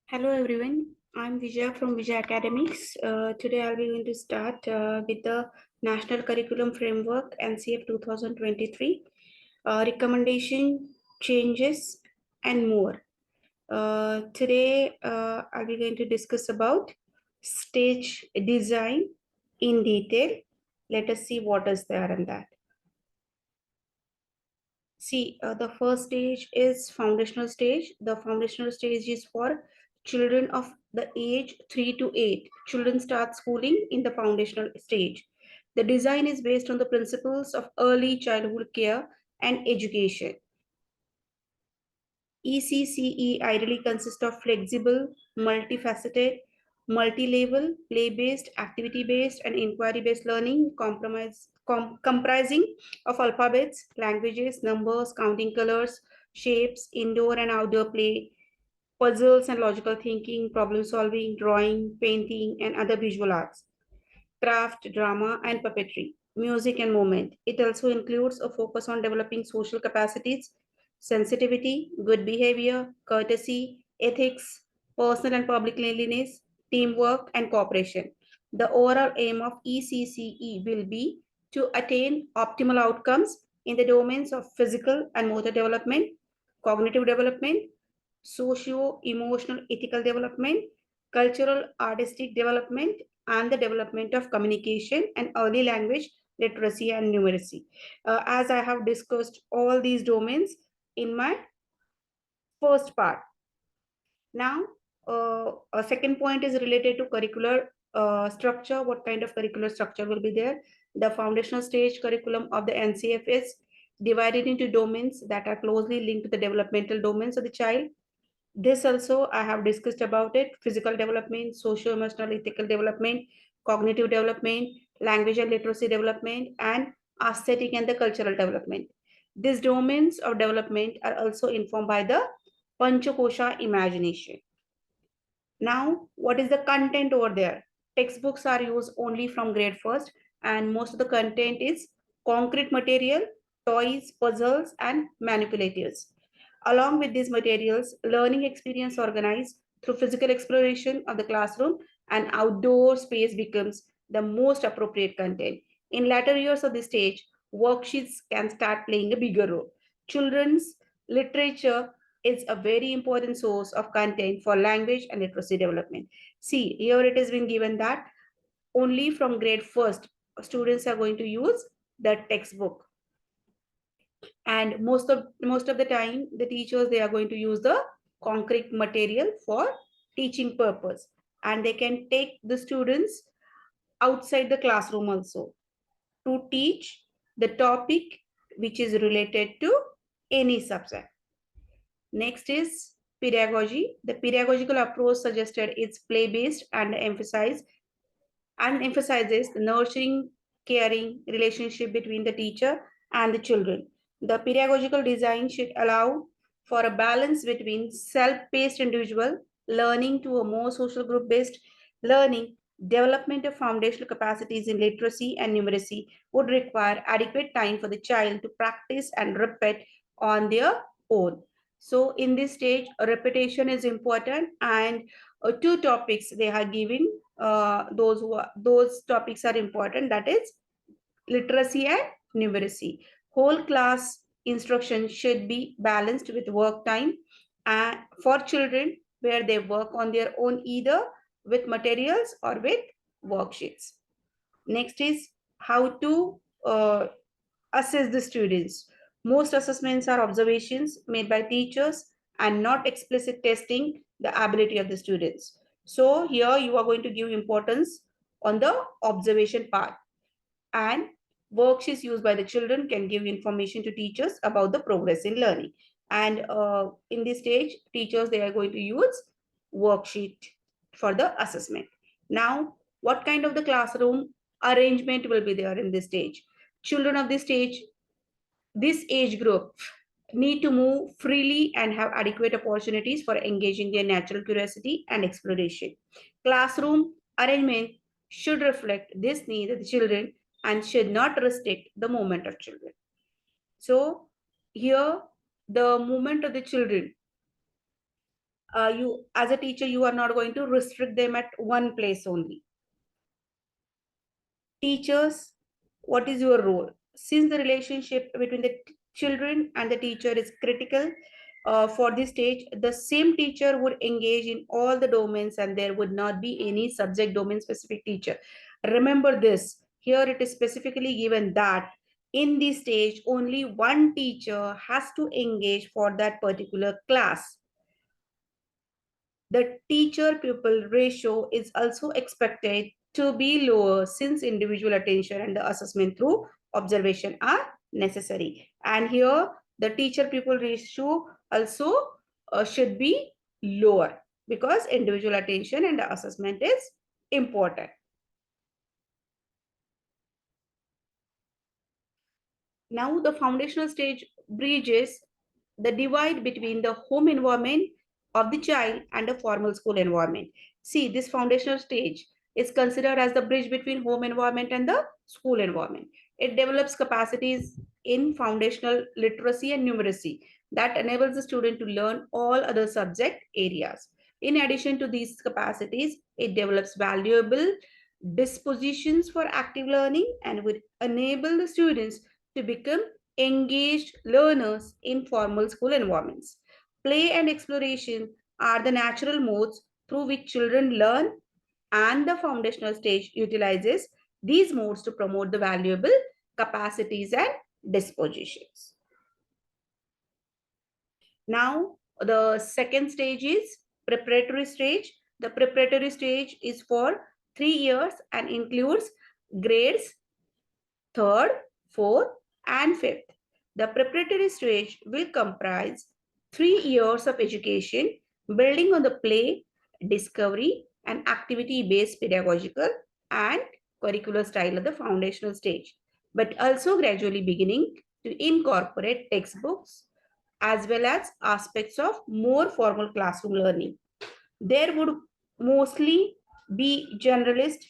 Hello everyone, I'm Vijaya from Vijaya Academics. Today I'll be going to start with the National Curriculum Framework NCF 2023, recommendation, changes and more. Today I'll be going to discuss about stage design in detail. Let us see what is there in that. See, the first stage is foundational stage. The foundational stage is for children of the age 3 to 8. Children start schooling in the foundational stage. The design is based on the principles of early childhood care and education. ECCE ideally consists of flexible, multifaceted, multi-level, play-based, activity-based, and inquiry-based learning comprising of alphabets, languages, numbers, counting colors, shapes, indoor and outdoor play, puzzles and logical thinking, problem solving, drawing, painting, and other visual arts, craft, drama, and puppetry, music and movement. It also includes a focus on developing social capacities, sensitivity, good behavior, courtesy, ethics, personal and public cleanliness, teamwork, and cooperation. The overall aim of ECCE will be to attain optimal outcomes in the domains of physical and motor development, cognitive development, socio-emotional ethical development, cultural artistic development, and the development of communication and early language literacy and numeracy. As I have discussed all these domains in my first part. Now, a second point is related to curricular structure. What kind of curricular structure will be there? The foundational stage curriculum of the NCF is divided into domains that are closely linked to the developmental domains of the child. This also I have discussed about it: physical development, socio-emotional ethical development, cognitive development, language and literacy development, and aesthetic and the cultural development. These domains of development are also informed by the Panchakosha imagination. Now, what is the content over there? Textbooks are used only from grade first, and most of the content is concrete material, toys, puzzles, and manipulatives. Along with these materials, learning experience organized through physical exploration of the classroom and outdoor space becomes the most appropriate content. In latter years of the stage, worksheets can start playing a bigger role. Children's literature is a very important source of content for language and literacy development. See, here it has been given that only from grade first, students are going to use the textbook, and most of the time the teachers, they are going to use the concrete material for teaching purpose, and they can take the students outside the classroom also to teach the topic which is related to any subject. Next is pedagogy. The pedagogical approach suggested is play based and emphasizes the nurturing, caring relationship between the teacher and the children. The pedagogical design should allow for a balance between self-paced individual learning to a more social group-based learning. Development of foundational capacities in literacy and numeracy would require adequate time for the child to practice and repeat on their own. So in this stage, repetition is important, and two topics they are giving. Those topics are important, that is literacy and numeracy. Whole class instruction should be balanced with work time and for children, where they work on their own either with materials or with worksheets. Next is how to assess the students. Most assessments are observations made by teachers and not explicit testing the ability of the students. So here you are going to give importance on the observation part, and worksheets used by the children can give information to teachers about the progress in learning. And in this stage, teachers, they are going to use worksheet for the assessment. Now, what kind of the classroom arrangement will be there in this stage? Children of this stage, this age group, need to move freely and have adequate opportunities for engaging their natural curiosity and exploration. Classroom arrangement should reflect this need of the children and should not restrict the movement of children. So here, the movement of the children You, as a teacher, you are not going to restrict them at one place only. Teachers, what is your role? Since the relationship between the children and the teacher is critical for this stage, the same teacher would engage in all the domains and there would not be any subject domain specific teacher. Remember this, here it is specifically given that in this stage, only one teacher has to engage for that particular class. The teacher pupil ratio is also expected to be lower since individual attention and the assessment through observation are necessary. And here the teacher pupil ratio also should be lower because individual attention and the assessment is important. Now the foundational stage bridges the divide between the home environment of the child and the formal school environment. See, this foundational stage is considered as the bridge between home environment and the school environment. It develops capacities in foundational literacy and numeracy that enables the student to learn all other subject areas. In addition to these capacities, it develops valuable dispositions for active learning and would enable the students to become engaged learners in formal school environments. Play and exploration are the natural modes through which children learn, and the foundational stage utilizes these modes to promote the valuable capacities and dispositions. Now, the second stage is preparatory stage. The preparatory stage is for 3 years and includes grades third, fourth, and fifth. The preparatory stage will comprise 3 years of education, building on the play, discovery, and activity-based pedagogical and curricular style of the foundational stage, but also gradually beginning to incorporate textbooks as well as aspects of more formal classroom learning. There would mostly be generalist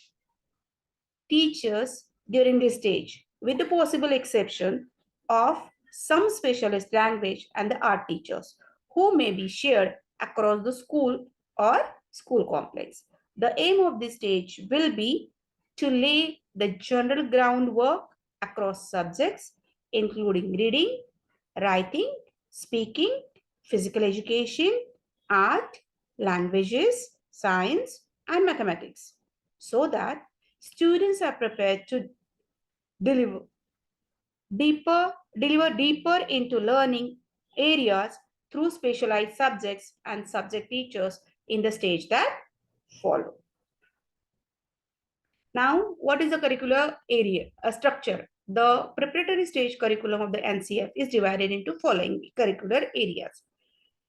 teachers during this stage, with the possible exception of some specialist language and the art teachers who may be shared across the school or school complex. The aim of this stage will be to lay the general groundwork across subjects, including reading, writing, speaking, physical education, art, languages, science, and mathematics, so that students are prepared to deliver deeper into learning areas through specialized subjects and subject teachers in the stage that follow. Now, what is the curricular area structure? The preparatory stage curriculum of the NCF is divided into following curricular areas: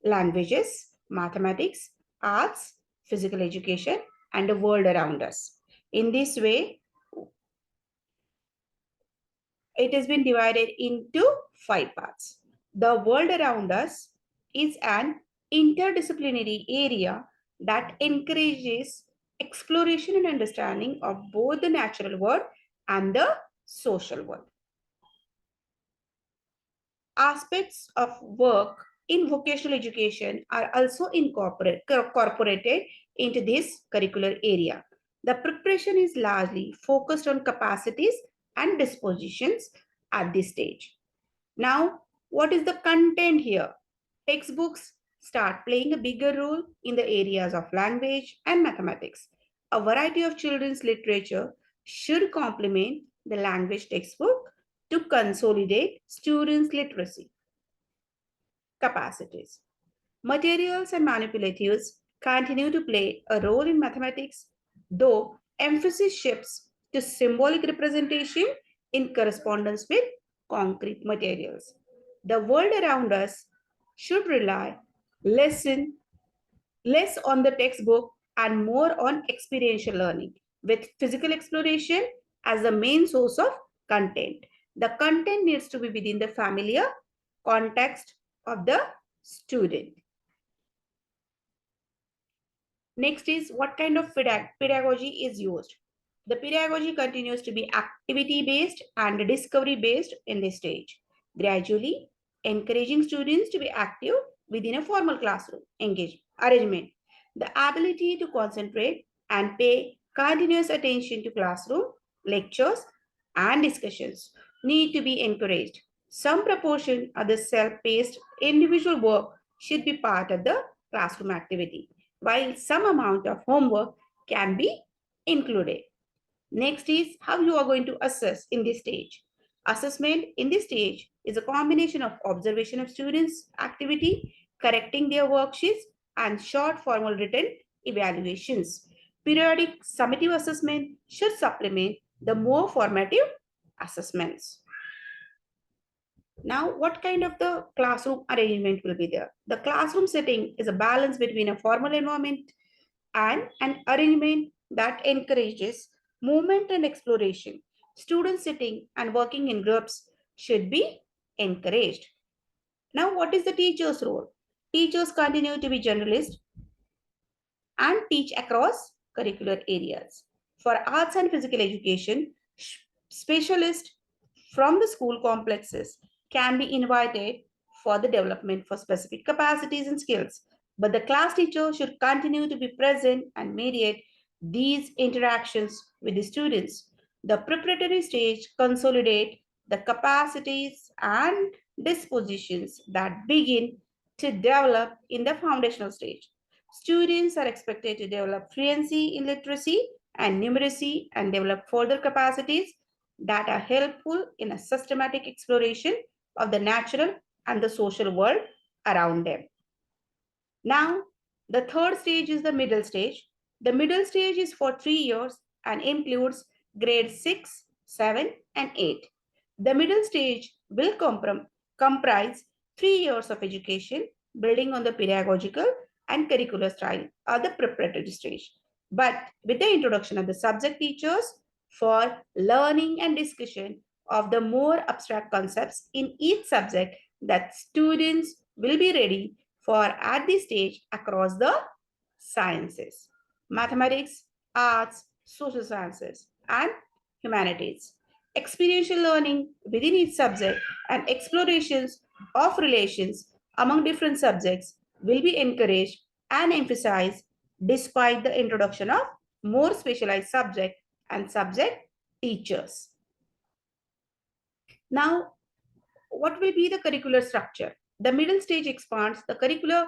languages, mathematics, arts, physical education, and the world around us. In this way, it has been divided into 5 parts. The world around us is an interdisciplinary area that encourages exploration and understanding of both the natural world and the social world. Aspects of work in vocational education are also incorporated into this curricular area. The preparation is largely focused on capacities and dispositions at this stage. Now, what is the content here? Textbooks start playing a bigger role in the areas of language and mathematics. A variety of children's literature should complement the language textbook to consolidate students' literacy capacities. Materials and manipulatives continue to play a role in mathematics, though emphasis shifts to symbolic representation in correspondence with concrete materials. The world around us should rely less on the textbook and more on experiential learning, with physical exploration as the main source of content. The content needs to be within the familiar context of the student. Next is what kind of pedagogy is used. The pedagogy continues to be activity-based and discovery-based in this stage, gradually encouraging students to be active within a formal classroom arrangement. The ability to concentrate and pay continuous attention to classroom, lectures, and discussions need to be encouraged. Some proportion of the self-paced individual work should be part of the classroom activity, while some amount of homework can be included. Next is how you are going to assess in this stage. Assessment in this stage is a combination of observation of students' activity, correcting their worksheets, and short formal written evaluations. Periodic summative assessment should supplement the more formative assessments. Now, what kind of the classroom arrangement will be there? The classroom setting is a balance between a formal environment and an arrangement that encourages movement and exploration. Students sitting and working in groups should be encouraged. Now, what is the teacher's role? Teachers continue to be generalists and teach across curricular areas. For arts and physical education, specialists from the school complexes can be invited for the development for specific capacities and skills. But the class teacher should continue to be present and mediate these interactions with the students. The preparatory stage consolidate the capacities and dispositions that begin to develop in the foundational stage. Students are expected to develop fluency in literacy and numeracy and develop further capacities that are helpful in a systematic exploration of the natural and the social world around them. Now, the third stage is the middle stage. The middle stage is for 3 years and includes grades 6, 7, and 8. The middle stage will comprise 3 years of education building on the pedagogical and curricular style of the preparatory stage, but with the introduction of the subject teachers for learning and discussion of the more abstract concepts in each subject that students will be ready for at this stage across the sciences, mathematics, arts, social sciences, and humanities. Experiential learning within each subject and explorations of relations among different subjects will be encouraged and emphasized despite the introduction of more specialized subject and subject teachers. Now, what will be the curricular structure? The middle stage expands the curricular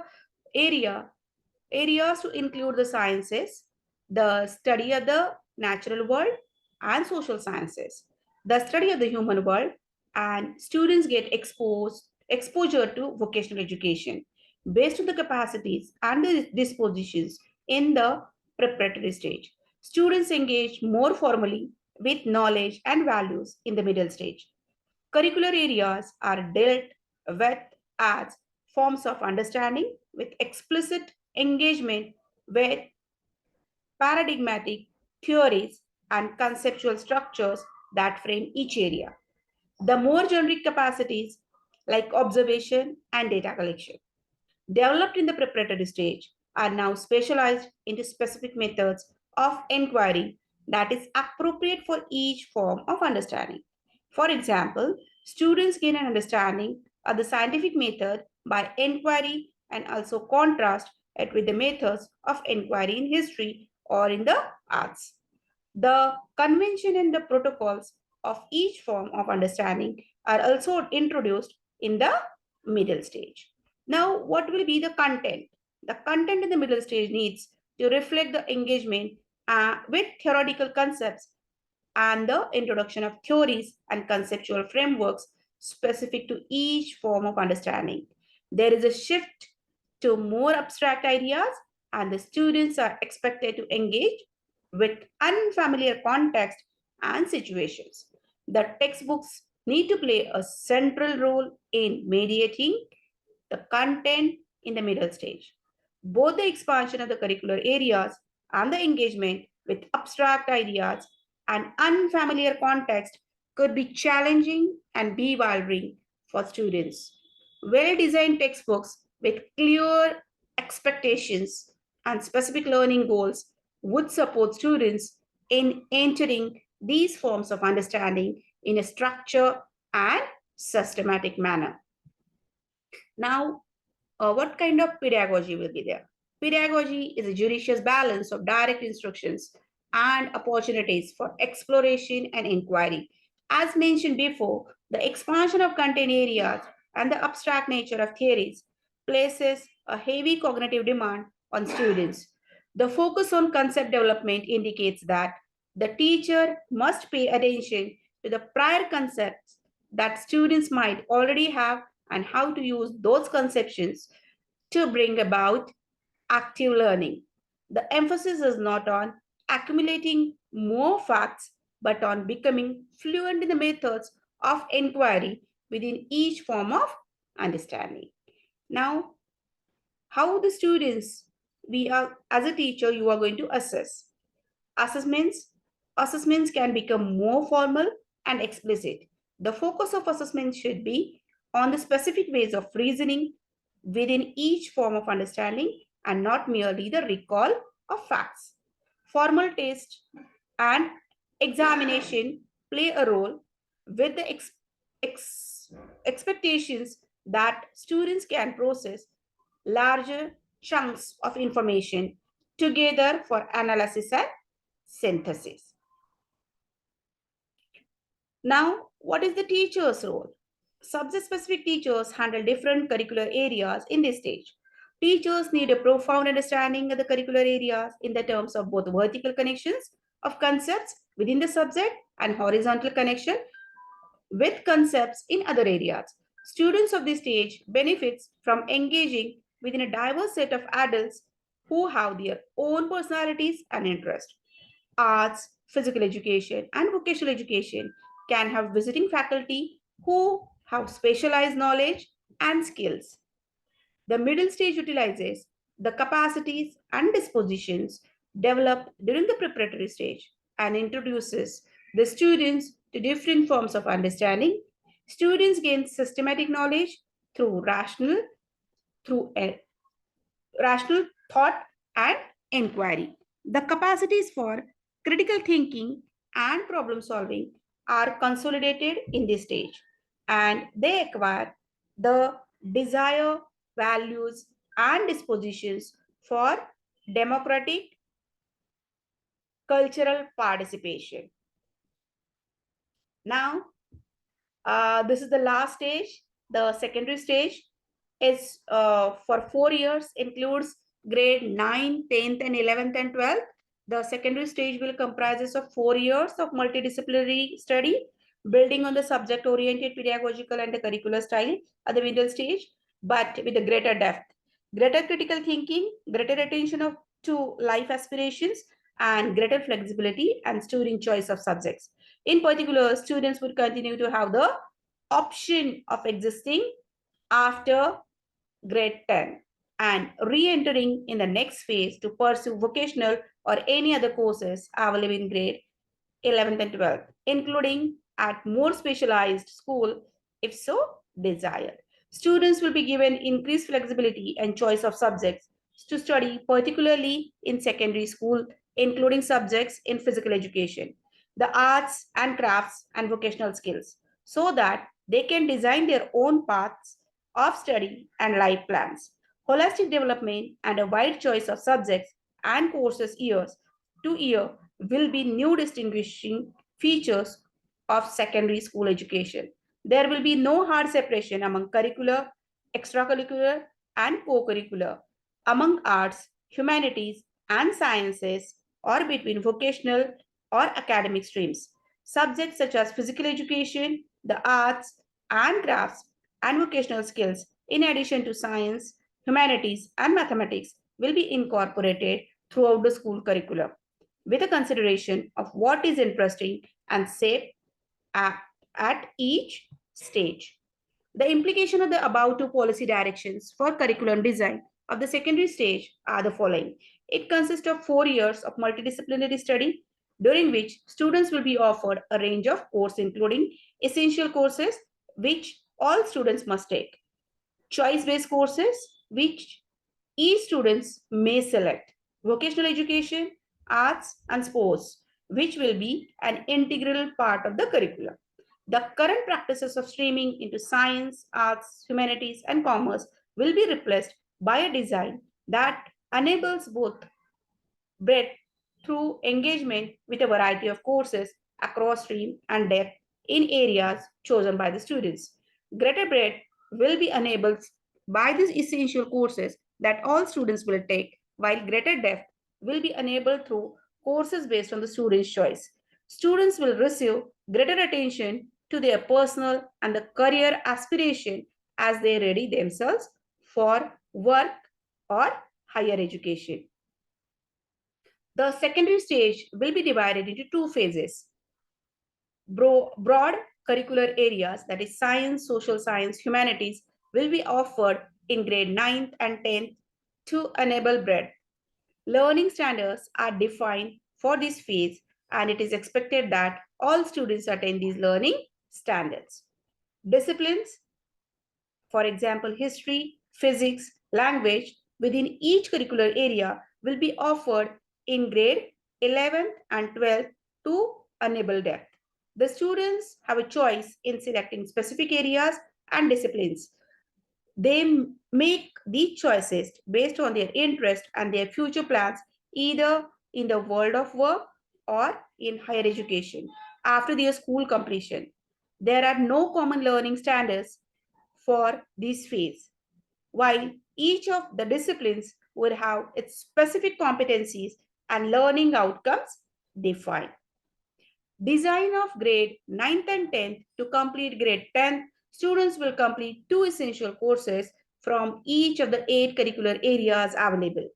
areas to include the sciences, the study of the natural world, and social sciences, the study of the human world, and students get exposure to vocational education based on the capacities and the dispositions in the preparatory stage. Students engage more formally with knowledge and values in the middle stage. Curricular areas are dealt with as forms of understanding with explicit engagement with paradigmatic theories and conceptual structures that frame each area. The more generic capacities like observation and data collection developed in the preparatory stage are now specialized into specific methods of inquiry that is appropriate for each form of understanding. For example, students gain an understanding of the scientific method by inquiry and also contrast it with the methods of inquiry in history or in the arts. The convention and the protocols of each form of understanding are also introduced in the middle stage. Now, what will be the content? The content in the middle stage needs to reflect the engagement with theoretical concepts and the introduction of theories and conceptual frameworks specific to each form of understanding. There is a shift to more abstract ideas, and the students are expected to engage with unfamiliar context and situations. The textbooks need to play a central role in mediating the content in the middle stage. Both the expansion of the curricular areas and the engagement with abstract ideas and unfamiliar context could be challenging and bewildering for students. Well-designed textbooks with clear expectations and specific learning goals would support students in entering these forms of understanding in a structured and systematic manner. Now, what kind of pedagogy will be there? Pedagogy is a judicious balance of direct instructions and opportunities for exploration and inquiry. As mentioned before, the expansion of content areas and the abstract nature of theories places a heavy cognitive demand on students. The focus on concept development indicates that the teacher must pay attention to the prior concepts that students might already have and how to use those conceptions to bring about active learning. The emphasis is not on accumulating more facts, but on becoming fluent in the methods of inquiry within each form of understanding. Now, how the students we are as a teacher you are going to assess. Assessments assessments can become more formal and explicit. The focus of assessment should be on the specific ways of reasoning within each form of understanding and not merely the recall of facts. Formal test and examination play a role with the ex- expectations that students can process larger chunks of information together for analysis and synthesis. Now, what is the teacher's role? Subject-specific teachers handle different curricular areas in this stage. Teachers need a profound understanding of the curricular areas in the terms of both vertical connections of concepts within the subject and horizontal connection with concepts in other areas. Students of this stage benefits from engaging within a diverse set of adults who have their own personalities and interests. Arts, physical education, and vocational education can have visiting faculty who have specialized knowledge and skills. The middle stage utilizes the capacities and dispositions developed during the preparatory stage and introduces the students to different forms of understanding. Students gain systematic knowledge through through a rational thought and inquiry. The capacities for critical thinking and problem solving are consolidated in this stage and they acquire the desire, values, and dispositions for democratic cultural participation. Now, this is the last stage, the secondary stage is for 4 years, includes grade 9, 10th, and 11th and 12th. The secondary stage will comprises of 4 years of multidisciplinary study, building on the subject-oriented pedagogical and the curricular style at the middle stage, but with a greater depth, greater critical thinking, greater attention to life aspirations, and greater flexibility and student choice of subjects. In particular, students would continue to have the option of existing after grade 10 and re-entering in the next phase to pursue vocational or any other courses available in grade 11th and 12th, including at more specialized school if so desired. Students will be given increased flexibility and choice of subjects to study, particularly in secondary school, including subjects in physical education, the arts and crafts and vocational skills, so that they can design their own paths of study and life plans. Holistic development and a wide choice of subjects and courses years to year will be new distinguishing features of secondary school education. There will be no hard separation among curricular, extracurricular, and co-curricular, among arts, humanities, and sciences, or between vocational or academic streams. Subjects such as physical education, the arts, and crafts, and vocational skills, in addition to science, humanities, and mathematics, will be incorporated throughout the school curriculum with a consideration of what is interesting and safe at, at each stage. The implication of the above two policy directions for curriculum design of the secondary stage are the following. It consists of 4 years of multidisciplinary study, during which students will be offered a range of courses, including essential courses, which all students must take, choice-based courses, which each students may select, vocational education, arts, and sports, which will be an integral part of the curriculum. The current practices of streaming into science, arts, humanities, and commerce will be replaced by a design that enables both breadth through engagement with a variety of courses across stream and depth in areas chosen by the students. Greater breadth will be enabled by these essential courses that all students will take, while greater depth will be enabled through courses based on the student's choice. Students will receive greater attention to their personal and the career aspiration as they ready themselves for work or higher education. The secondary stage will be divided into two phases. Broad curricular areas, that is science, social science, humanities, will be offered in grade 9th and 10th to enable breadth. Learning standards are defined for this phase, and it is expected that all students attain these learning standards. Disciplines, for example, history, physics, language, within each curricular area will be offered in grade 11th and 12th to enable depth. The students have a choice in selecting specific areas and disciplines. They make these choices based on their interest and their future plans, either in the world of work or in higher education after their school completion. There are no common learning standards for this phase, while each of the disciplines would have its specific competencies and learning outcomes defined. Design of grade 9th and 10th. To complete grade 10, students will complete two essential courses from each of the 8 curricular areas available.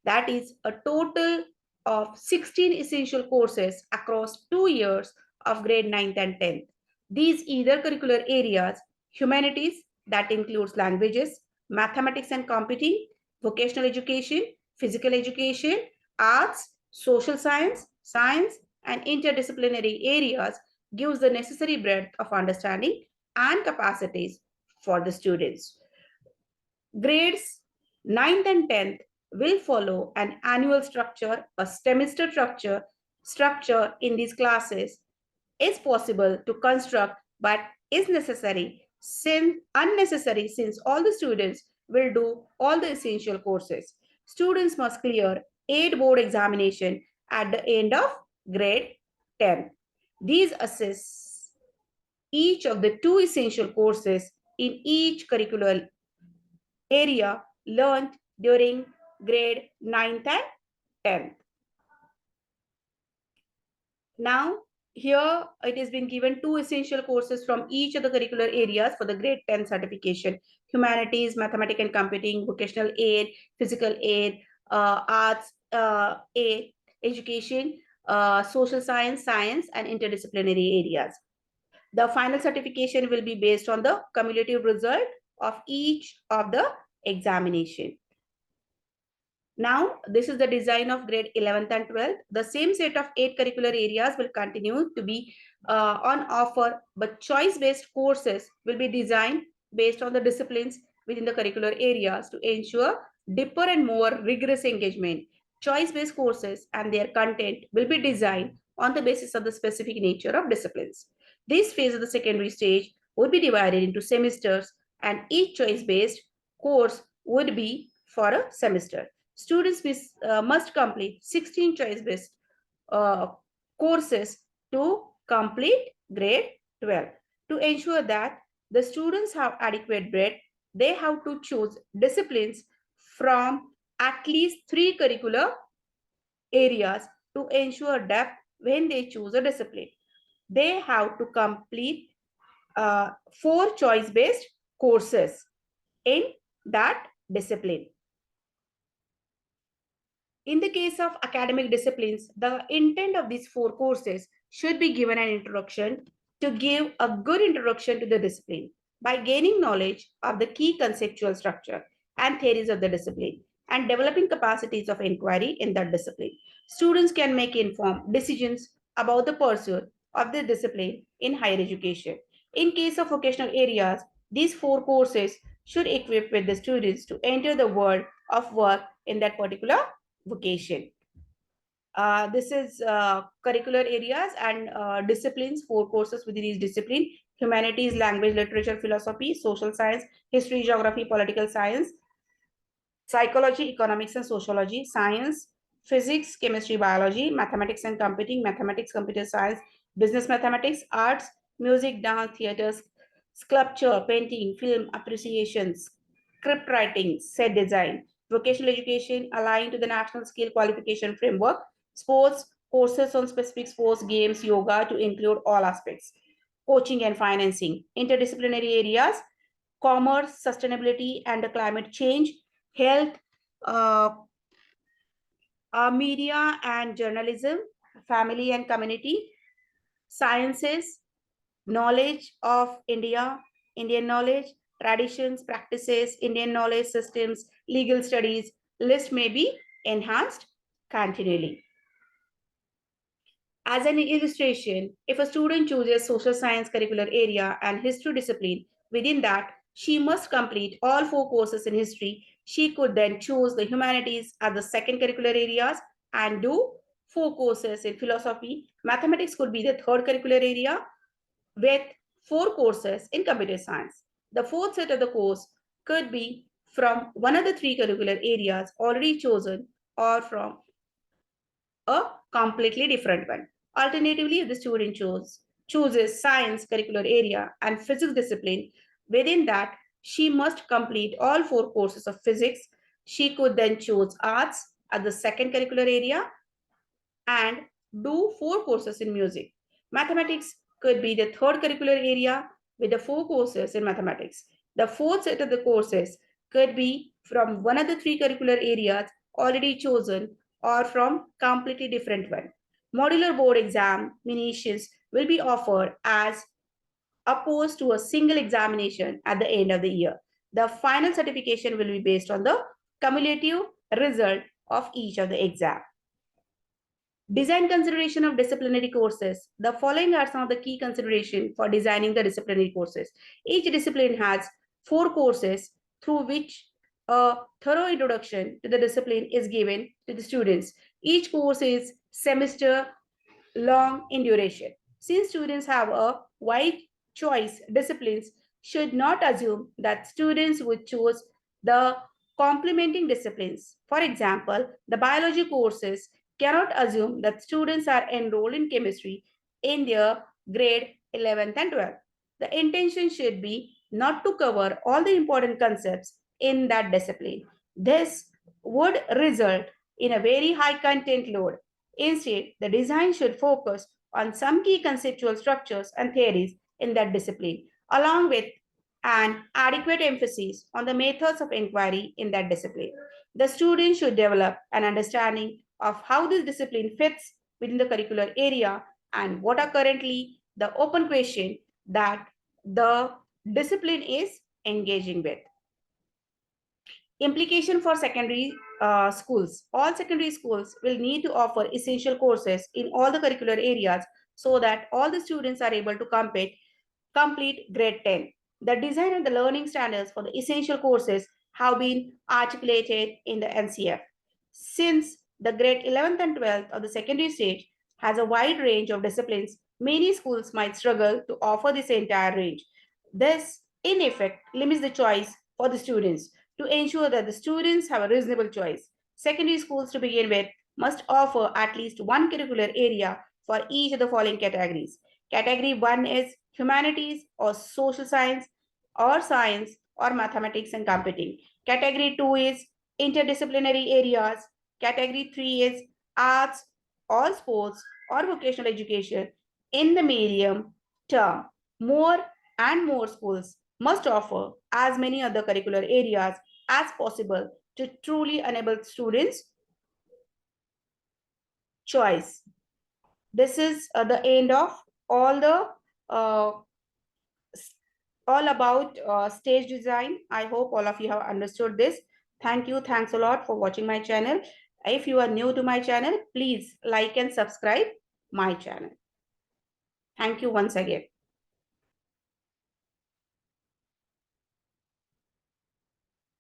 That is a total of 16 essential courses across 2 years of grade 9th and 10th. These either curricular areas, humanities, that includes languages, mathematics and computing, vocational education, physical education, arts, social science, science, and interdisciplinary areas gives the necessary breadth of understanding and capacities for the students. Grades 9th and 10th will follow an annual structure, a semester structure in these classes is possible to construct but is necessary since unnecessary since all the students will do all the essential courses. Students must clear 8 board examination at the end of grade 10. These assess each of the 2 essential courses in each curricular area learned during grade 9th and 10th. Now, here it has been given 2 essential courses from each of the curricular areas for the grade 10 certification: humanities, mathematics and computing, vocational aid, physical aid, arts aid, education, social science, science, and interdisciplinary areas. The final certification will be based on the cumulative result of each of the examination. Now, this is the design of grade 11th and 12th. The same set of 8 curricular areas will continue to be on offer, but choice-based courses will be designed based on the disciplines within the curricular areas to ensure deeper and more rigorous engagement. Choice-based courses and their content will be designed on the basis of the specific nature of disciplines. This phase of the secondary stage would be divided into semesters, and each choice-based course would be for a semester. Students must complete 16 choice-based uh, courses to complete grade 12. To ensure that the students have adequate breadth, they have to choose disciplines from at least 3 curricular areas to ensure depth when they choose a discipline. They have to complete 4 choice-based courses in that discipline. In the case of academic disciplines, the intent of these 4 courses should be given an introduction to give a good introduction to the discipline by gaining knowledge of the key conceptual structure and theories of the discipline and developing capacities of inquiry in that discipline. Students can make informed decisions about the pursuit of the discipline in higher education. In case of vocational areas, these 4 courses should equip with the students to enter the world of work in that particular vocation. This is curricular areas and disciplines, 4 courses within each discipline: humanities, language, literature, philosophy, social science, history, geography, political science, psychology, economics and sociology, science, physics, chemistry, biology, mathematics and computing, mathematics, computer science, business mathematics, arts, music, dance, theaters, sculpture, painting, film, appreciations, script writing, set design, vocational education aligned to the national skill qualification framework, sports, courses on specific sports, games, yoga to include all aspects, coaching and financing, interdisciplinary areas, commerce, sustainability and climate change, health, uh, media and journalism, family and community, sciences, knowledge of India, Indian knowledge, traditions, practices, Indian knowledge systems, legal studies. List may be enhanced continually. As an illustration, if a student chooses social science curricular area and history discipline, within that, she must complete all 4 courses in history. She could then choose the humanities as the second curricular areas and do 4 courses in philosophy. Mathematics could be the third curricular area with 4 courses in computer science. The fourth set of the course could be from one of the 3 curricular areas already chosen or from a completely different one. Alternatively, if the student chooses science curricular area and physics discipline, within that, she must complete all 4 courses of physics. She could then choose arts as the second curricular area and do 4 courses in music. Mathematics could be the third curricular area with the 4 courses in mathematics. The fourth set of the courses could be from one of the 3 curricular areas already chosen or from completely different one. Modular board examinations will be offered as opposed to a single examination at the end of the year. The final certification will be based on the cumulative result of each of the exam. Design consideration of disciplinary courses. The following are some of the key considerations for designing the disciplinary courses. Each discipline has 4 courses through which a thorough introduction to the discipline is given to the students. Each course is semester long in duration. Since students have a wide choice, disciplines should not assume that students would choose the complementing disciplines. For example, the biology courses cannot assume that students are enrolled in chemistry in their grade 11th and 12th. The intention should be not to cover all the important concepts in that discipline. This would result in a very high content load. Instead, the design should focus on some key conceptual structures and theories in that discipline, along with an adequate emphasis on the methods of inquiry in that discipline. The student should develop an understanding of how this discipline fits within the curricular area and what are currently the open questions that the discipline is engaging with. Implication for secondary schools. All secondary schools will need to offer essential courses in all the curricular areas so that all the students are able to complete grade 10. The design and the learning standards for the essential courses have been articulated in the NCF. Since the grade 11th and 12th of the secondary stage has a wide range of disciplines, many schools might struggle to offer this entire range. This, in effect, limits the choice for the students. To ensure that the students have a reasonable choice, secondary schools to begin with must offer at least one curricular area for each of the following categories. Category 1 is humanities or social science or mathematics and computing. Category 2 is interdisciplinary areas. Category 3 is arts or sports or vocational education. In the medium term, more and more schools must offer as many other curricular areas as possible to truly enable students' choice. This is the end of all the all about stage design. I hope all of you have understood this. Thank you. Thanks a lot for watching my channel. If you are new to my channel, please like and subscribe my channel. Thank you once again.